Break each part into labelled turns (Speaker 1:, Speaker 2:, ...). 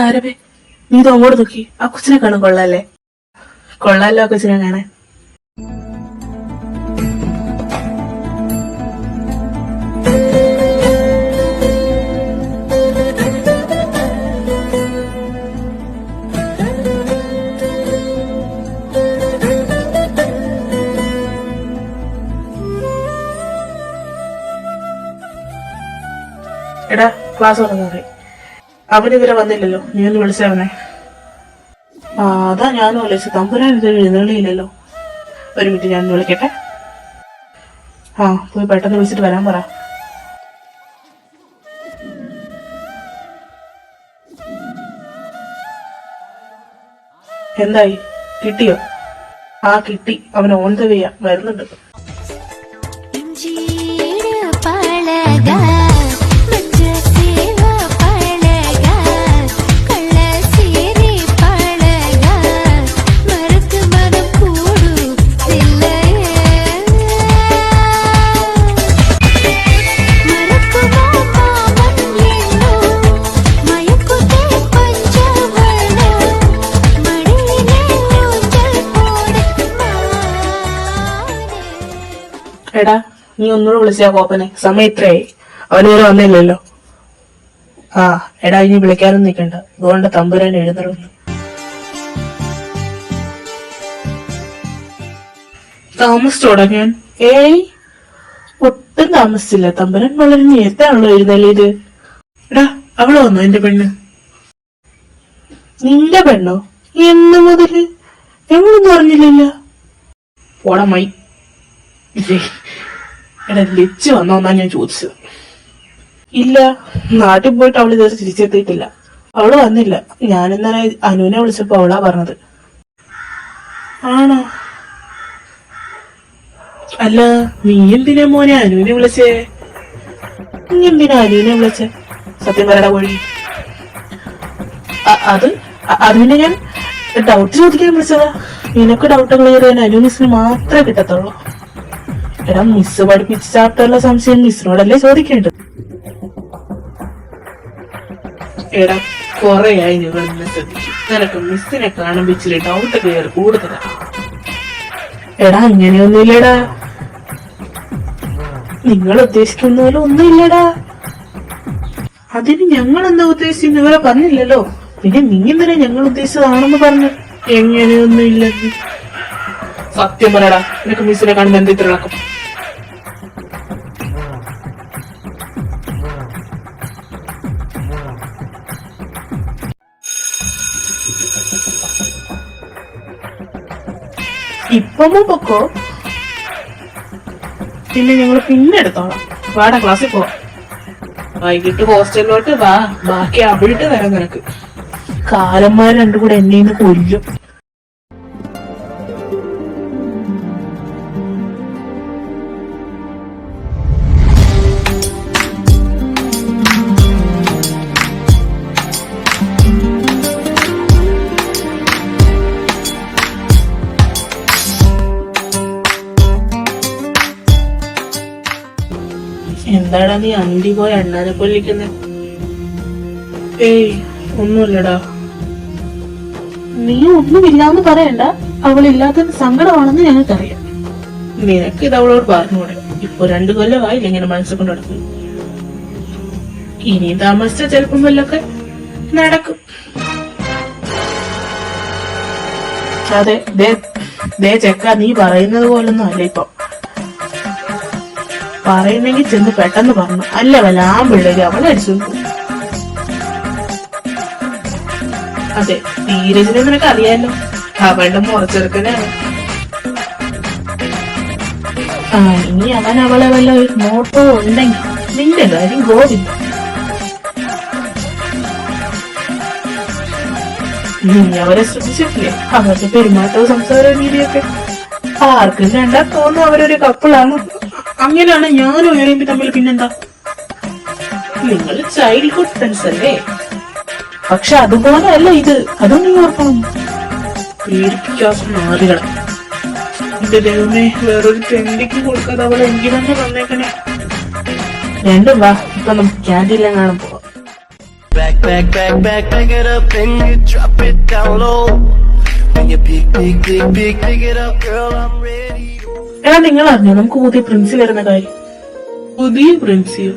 Speaker 1: ആരവേ നീ ഇത് അങ്ങോട്ട് നോക്കി, ആ കൊച്ചിനെ കാണാൻ കൊള്ളാല്ലേ? കൊള്ളാലോ ആ കൊച്ചിനെ കാണാൻ. എടാ ക്ലാസ് തുടങ്ങാതെ, അവനിതുവരെ വന്നില്ലല്ലോ, നീ ഒന്ന് വിളിച്ചവനെ. അതാ ഞാനും വിളിച്ചു, തമ്പുരാൻ ഇത് എഴുന്നള്ളിയില്ലല്ലോ. ഒരു മിനിറ്റ് ഞാൻ വിളിക്കട്ടെ. പോയി പെട്ടെന്ന് വിളിച്ചിട്ട് വരാൻ പറ. എന്തായി, കിട്ടിയോ? കിട്ടി, അവൻ ഓൺ ദ വേയാ, വരുന്നുണ്ട്. എടാ നീ ഒന്നുകൂടെ വിളിച്ചാ കോപ്പനെ, സമയം ഇത്രയായി, അവനിവരെ വന്നില്ലല്ലോ. എടാ ഇനി വിളിക്കാനും നിൽക്കണ്ട, അതുകൊണ്ട് തമ്പുരാൻ എഴുന്നള്ളുന്നു. താമസിച്ചോടാ ഞാൻ? ഒട്ടും താമസിച്ചില്ല, തമ്പുരാൻ വളരെ നേരത്തെ ആണല്ലോ എഴുന്നള്ളിയത്. എടാ അവള് വന്നോ എന്റെ പെണ്ണ്? നിന്റെ പെണ്ണോ? എന്ന് മുതല്? ഞങ്ങളൊന്നും അറിഞ്ഞില്ലല്ലോ. പോടാ മൈ. എടാ ലച്ച് വന്നോന്നാ ഞാൻ ചോദിച്ചത്. ഇല്ല, നാട്ടിൽ പോയിട്ട് അവള് ഇതുവരെ തിരിച്ചെത്തിയിട്ടില്ല. അവള് വന്നില്ല. ഞാനിന്നലെ അനുവിനെ വിളിച്ചപ്പോ അവളാ പറഞ്ഞത്. ആണോ? അല്ല നീ എന്തിനാ മോനെ അനുവിനെ വിളിച്ചേ? നീ എന്തിനാ അനുവിനെ വിളിച്ചേ? സത്യം പറയടാ കോഴി. അതിനെ ഞാൻ ഡൗട്ട് ചോദിക്കാൻ വിളിച്ചതാ. നിനക്ക് ഡൗട്ട് ക്ലിയർ ചെയ്യാൻ അനു മിസ്സിന് മാത്രമേ കിട്ടത്തുള്ളൂ. എടാ മിസ് പഠിപ്പിച്ച ചാപ്റ്ററിലെ സംശയം മിസ്സിനോടല്ലേ ചോദിക്കേണ്ടത്? എടാ കൊറേയായി നിങ്ങൾ ഇന്നെ ശ്രദ്ധിച്ചു. നിനക്ക് മിസ്സിനെ കാണുമ്പോ ഇച്ചിരി ഡൗട്ട് ക്ലിയർ കൂടുതലാ. എടാ ഇങ്ങനെയൊന്നുമില്ലടാ, നിങ്ങൾ ഉദ്ദേശിക്കുന്ന പോലെ ഒന്നുമില്ലടാ. അതിന് ഞങ്ങൾ എന്താ ഉദ്ദേശിച്ചെന്ന് ഇവരെ പറഞ്ഞില്ലല്ലോ. പിന്നെ നീ എന്തിനാ ഞങ്ങൾ ഉദ്ദേശിച്ചതാണെന്ന് പറഞ്ഞു? എങ്ങനെയൊന്നും ഇല്ലെന്ന് സത്യം പറയടാ. നിനക്ക് മിസ്സിനെ കാണുമ്പോ എന്ത് ഇത്ര ഇളക്കം? ഇപ്പം പൊക്കോ, പിന്നെ ഞങ്ങള് പിന്നെ എടുത്തോളാം. വാടാ ക്ലാസ്സിൽ പോവാം. വൈകിട്ട് ഹോസ്റ്റലിലോട്ട് വാ, ബാക്കി അവിടെ വരാം. നിനക്ക് കാലന്മാർ രണ്ടും കൂടെ എന്നെ ഇന്ന് കൊല്ലും. എന്താടാ നീ അണ്ടി പോയി അണ്ണാനെ കൊല്ലിക്കുന്നെ? ഒന്നുമില്ലടാ. നീ ഒന്നുമില്ലാന്ന് പറയണ്ട, അവളില്ലാത്ത സങ്കടമാണെന്ന് ഞങ്ങൾക്കറിയാം. നിനക്ക് ഇത് അവളോട് പറഞ്ഞൂടെ? ഇപ്പൊ 2 കൊല്ലമായില്ല ഇങ്ങനെ മനസ്സിൽ കൊണ്ട് നടക്കുന്നു. ഇനി താമസിച്ച ചെലപ്പം വല്ലൊക്കെ നടക്കും. അതെ ദേ ചെക്ക, നീ പറയുന്നത് പോലൊന്നും അല്ല ഇപ്പൊ. പറയുന്നെങ്കിൽ ചെന്ന് പെട്ടെന്ന് പറഞ്ഞു, അല്ല വല്ല ആമ്പിള്ളേര് അവളടിച്ചു. അതെ, ധീരജിനെ നിനക്ക് അറിയാലോ, അവളുടെ മുറച്ചെറുക്കനാണ്. ഇനി അവൻ അവളെ വല്ല നോട്ടോ ഉണ്ടെങ്കിൽ നിന്റെ കാര്യം ഗോവിന്ദ. നീ അവരെ ശ്രദ്ധിച്ചിട്ടില്ലേ? അവരുടെ പെരുമാറ്റവും സംസാര രീതിയൊക്കെ ആർക്കും കണ്ടാ തോന്നും അവരൊരു കപ്പിളാണ്. അങ്ങനെയാണ് ഞാനും ഏറെയും തമ്മിൽ. പിന്നെന്താ, നിങ്ങൾ ചൈൽഡ്ഹുഡ് ഫ്രണ്ട്സ് അല്ലേ? പക്ഷെ അതുപോലെ അല്ല ഇത്, അതും നീ ഓർക്കണം. പേടിപ്പിക്കാത്ത നാടുകളെ. എന്റെ ദൈവമേ, വേറൊരു ചെണ്ടിക്ക് കൊടുക്കാതെ അവളെ എനിക്ക് തന്നെ തന്നേക്കണേ. രണ്ടും വാ, ഇപ്പൊ നമുക്ക് ക്യാൻറ്റീനിലെ കാണാൻ പോവാം.
Speaker 2: Back it up and you drop it down low. When you pick it up, girl, I'm ready.
Speaker 1: എടാ നിങ്ങൾ അറിഞ്ഞോ നമുക്ക് പുതിയ പ്രിൻസി വരുന്ന കാര്യം? പുതിയ പ്രിൻസിയോ?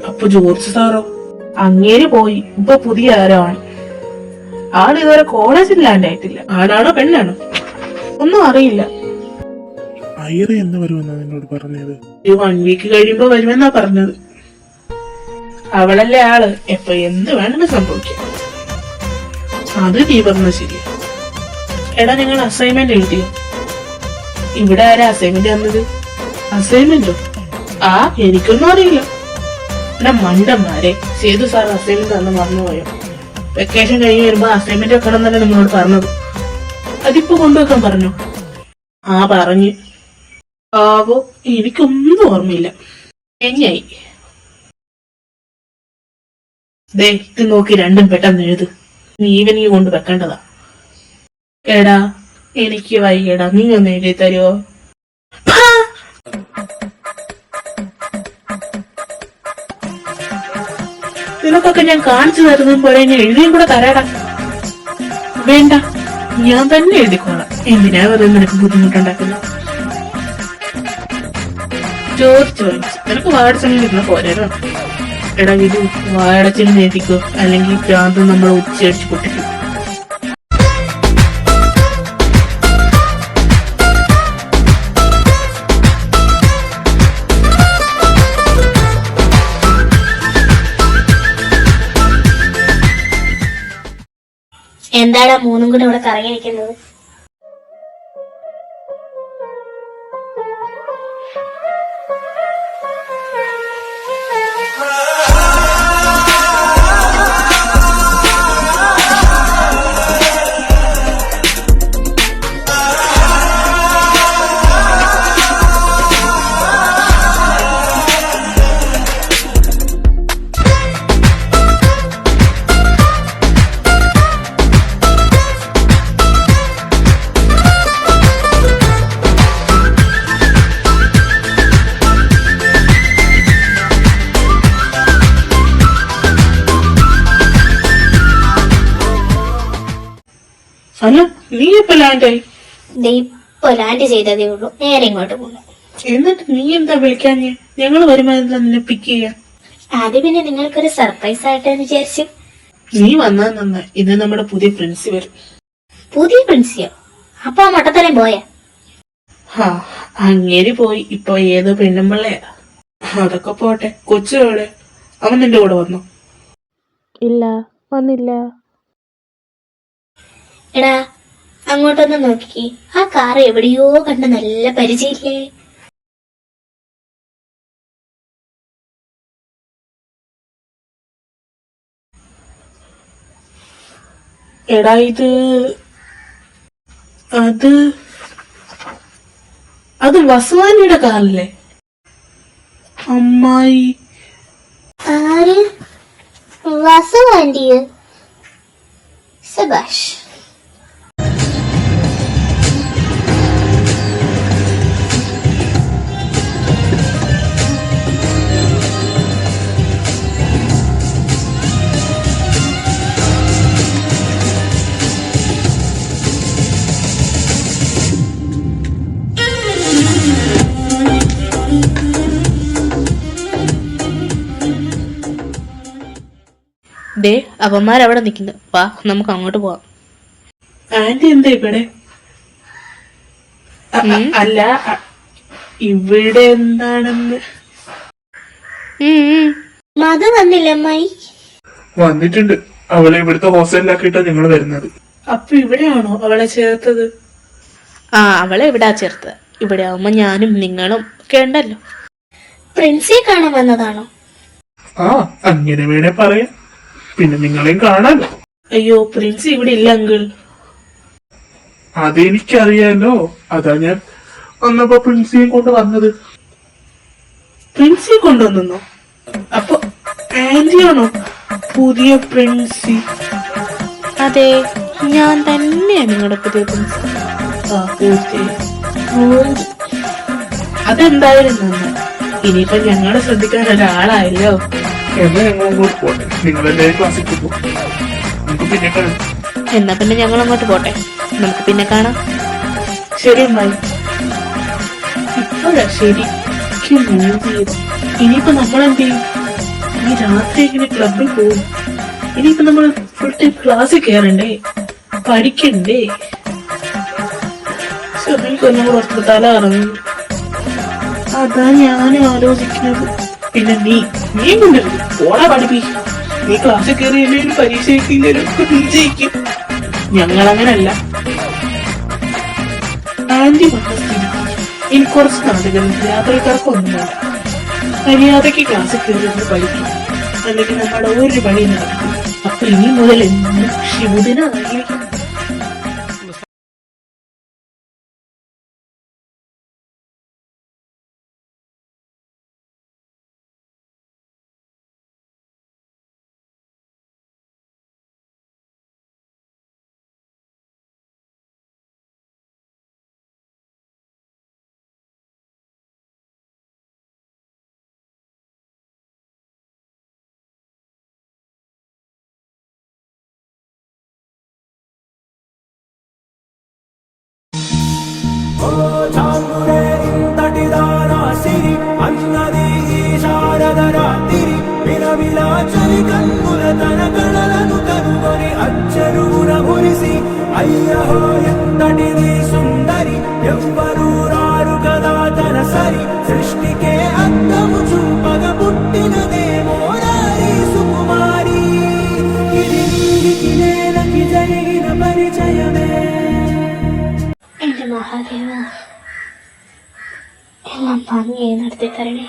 Speaker 1: അപ്പൊ ജോർജ് സാറോ? അങ്ങേര് പോയി, ഇപ്പൊ പുതിയ ആരാണ്? ആൾ ഇതുവരെ കോളേജിൽ ലാൻഡായിട്ടില്ല. ആണാണോ പെണ്ണാണോ ഒന്നും അറിയില്ല.
Speaker 3: ഐറ എന്ന് വരുമെന്നാ നിന്നോട് പറഞ്ഞത്?
Speaker 1: ഒരു 1 വീക്ക് കഴിയുമ്പോ വരുമെന്നാ പറഞ്ഞത്. അവളല്ലേ ആള്, എപ്പൊ എന്ത് വേണമെന്ന് സംഭവിക്കാം. അത് നീ പറഞ്ഞ ശരിയാ. എടാ നിങ്ങൾ അസൈൻമെന്റ് എഴുതിയോ? ഇവിടെ ആരാ അസൈൻമെന്റ് തന്നത്? അസൈൻമെന്റോ? ആ എനിക്കൊന്നും അറിയില്ല. എടാ മണ്ടന്മാരെ, സേതു സാർ അസൈൻമെന്റ് തന്നു മറന്നുപോയോ? വെക്കേഷൻ കഴിഞ്ഞ് വരുമ്പോ അസൈൻമെന്റ് വെക്കണം എന്നല്ലേ നിങ്ങളോട് പറഞ്ഞത്. അതിപ്പോ കൊണ്ടുവെക്കാൻ പറഞ്ഞു. ആ പറഞ്ഞു. ആവോ എനിക്കൊന്നും ഓർമ്മയില്ല. എങ്ങായി ദേ ഇത് നോക്കി രണ്ടും പെട്ടെന്ന് എഴുത്. നീ ഈവനിങ് കൊണ്ട് വെക്കേണ്ടതാ. എടാ എനിക്ക് വൈകിടാ, നീ ഒന്ന് എഴുതി തരുമോ? നിനക്കൊക്കെ ഞാൻ കാണിച്ചു തരുന്നതും പോലെ ഞാൻ എഴുതിയും കൂടെ തരാടാ. വേണ്ട, ഞാൻ തന്നെ എഴുതിക്കോളാം. എന്തിനാ വെറുതെ നിനക്ക് ബുദ്ധിമുട്ടുണ്ടാക്കുന്നത്? ചോദിച്ചു നിനക്ക് വാട്സപ്പിൽ ഇരുന്ന പോരാ. എടാ ഇത് വാടച്ചിന് എഴുതിക്കോ, അല്ലെങ്കിൽ ഭ്രാന്ത് നമ്മൾ ഉച്ചയടിച്ച് പൊട്ടിക്കും.
Speaker 4: എന്താടാ മൂന്നും കൂടെ ഇവിടെ കറങ്ങി നിൽക്കുന്നത്?
Speaker 1: അല്ല നീ ഇപ്പൊ ലാൻഡായി?
Speaker 4: ഇപ്പൊ ലാൻഡ് ചെയ്തതേ ഉള്ളൂ, നേരെ ഇങ്ങോട്ട് പോകുന്നു.
Speaker 1: എന്നിട്ട് നീ എന്താ വിളിക്കാഞ്ഞ്? ഞങ്ങള് വരുമ്പോ എന്താ നിന്നെ പിക്ക് ചെയ്യാൻ?
Speaker 4: അത് പിന്നെ നിങ്ങൾക്കൊരു സർപ്രൈസ് ആയിട്ടെന്ന് വിചാരിച്ചു.
Speaker 1: നീ വന്നാ നന്നായി. ഇത് നമ്മുടെ പുതിയ പ്രിൻസി വരും.
Speaker 4: പുതിയ പ്രിൻസിയോ? അപ്പൊ ആ മട്ടത്തരം പോയ?
Speaker 1: ഹാ അങ്ങേര് പോയി. ഇപ്പൊ ഏതോ പെണ്ണുമ്പിള്ളയാ. അതൊക്കെ പോട്ടെ. കൊച്ചുകളെ അവൻ നിന്റെ കൂടെ വന്നോ?
Speaker 5: ഇല്ല, വന്നില്ല.
Speaker 4: എടാ അങ്ങോട്ടൊന്ന് നോക്കിക്കേ, ആ കാർ എവിടെയോ കണ്ട് നല്ല പരിചയില്ലേ?
Speaker 1: എടാ ഇത് അത് വസുവാനിയുടെ കാറല്ലേ? അമ്മായി.
Speaker 4: ആര്? വസു ആന്റിയോ? സബാഷ്.
Speaker 5: ദേ അവന്മാരവിടെ നിൽക്കുന്നു. വാ നമുക്ക് അങ്ങോട്ട് പോവാം.
Speaker 1: ആന്റി എന്താ ഇവിടെ? അല്ല ഇവിടെ എന്താണെന്ന്.
Speaker 4: മധു വന്നില്ല അമ്മായി?
Speaker 3: വന്നിട്ടുണ്ട്. അവളെ ഇവിടുത്തെ ഹോസ്റ്റലിലാക്കിയിട്ടാ ഞങ്ങൾ വരുന്നത്.
Speaker 1: അപ്പൊ ഇവിടെയാണോ അവളെ ചേർത്തത്?
Speaker 5: ആ അവളെ ഇവിടാ ചേർത്തത്. ഇവിടെ ആവുമ്പോ ഞാനും നിങ്ങളും ഒക്കെ ഉണ്ടല്ലോ.
Speaker 4: പ്രിൻസിയെ കാണാൻ വന്നതാണോ?
Speaker 3: ആ അങ്ങനെ വേണേ പറയാം. പിന്നെ നിങ്ങളെയും കാണാലോ.
Speaker 1: അയ്യോ പ്രിൻസി ഇവിടെ ഇല്ല അങ്കിൾ.
Speaker 3: അതെനിക്കറിയാലോ, അതാ ഞാൻ വന്നപ്പോ പ്രിൻസിയെ കൊണ്ട് വന്നത്.
Speaker 1: പ്രിൻസി കൊണ്ടുവന്നോ? അപ്പൊ ആന്റിയാണോ പുതിയ പ്രിൻസി?
Speaker 5: അതെ, ഞാൻ തന്നെയാണ് നിങ്ങളുടെ പുതിയ പ്രിൻസി.
Speaker 1: അതെന്തായാലും നന്ന്. ഇനിയിപ്പൊ ഞങ്ങളെ ശ്രദ്ധിക്കാൻ ഒരാളായല്ലോ.
Speaker 3: എന്നാ ഞങ്ങൾ അങ്ങോട്ട് പോട്ടെ, നിങ്ങളെല്ലാവരും ക്ലാസ്സിൽ പോകും. നമുക്ക് പിന്നെ കാണാം.
Speaker 5: എന്നാ പിന്നെ ഞങ്ങൾ അങ്ങോട്ട് പോട്ടെ, നമുക്ക് പിന്നെ കാണാം.
Speaker 1: ശരി അമ്മായി. ഇപ്പോഴാ ശരി. എനിക്ക് മൂന്നിയത്. ഇനിയിപ്പോ നമ്മളെന്ത് ചെയ്യും? ഈ രാത്രി ഇങ്ങനെ ക്ലബിൽ പോകും. ഇനിയിപ്പോ നമ്മൾ ഫുൾ ടൈം ക്ലാസ്സിൽ കയറണ്ടേ, പഠിക്കണ്ടേ? ചെറിയ കുറച്ച് തല ഇറങ്ങി. അതാ ഞാനും ആലോചിക്കുന്നത്. പിന്നെ നീ കൊണ്ടരുത്, ഓടാ പഠിപ്പി. നീ ക്ലാസ്സിൽ കയറി എന്തെങ്കിലും പരീക്ഷ എഴുതിയില്ലേലും നീ ജയിക്കും. ഞങ്ങളങ്ങനല്ല. ആന്റി മഹസ്ഥിതി. ഇനി കുറച്ച് നാടുകളിൽ യാത്രക്കാർക്കൊന്നും വേണ്ട. മര്യാദയ്ക്ക് ക്ലാസ്സിൽ കയറി പഠിക്കും, അല്ലെങ്കിൽ നമ്മുടെ ഒരു പണി നടക്കും. അപ്പൊ ഇനി മുതൽ എന്നും ശിവദിനായിരിക്കും.
Speaker 6: చాంగురే ఇంతటిదానా సిరి అన్నది ఈ శారద రాత్రి విలవిలా చలి కన్నుల తన కళలను కనుగొని అచ్చరువున మురిసి అయ్యహో ఎంతటిది సుందరి ఎవ్వరూ రారు కదా తన సరి సృష్టికే అద్దము చూపగ పుట్టినదేమో నారీ సుకుమారి ఇది నీకి నేలకి జరిగిన పరిచయమే.
Speaker 4: എന്റെ മഹാദേവ, എല്ലാം ഭംഗിയായി നടത്തി തരണേ.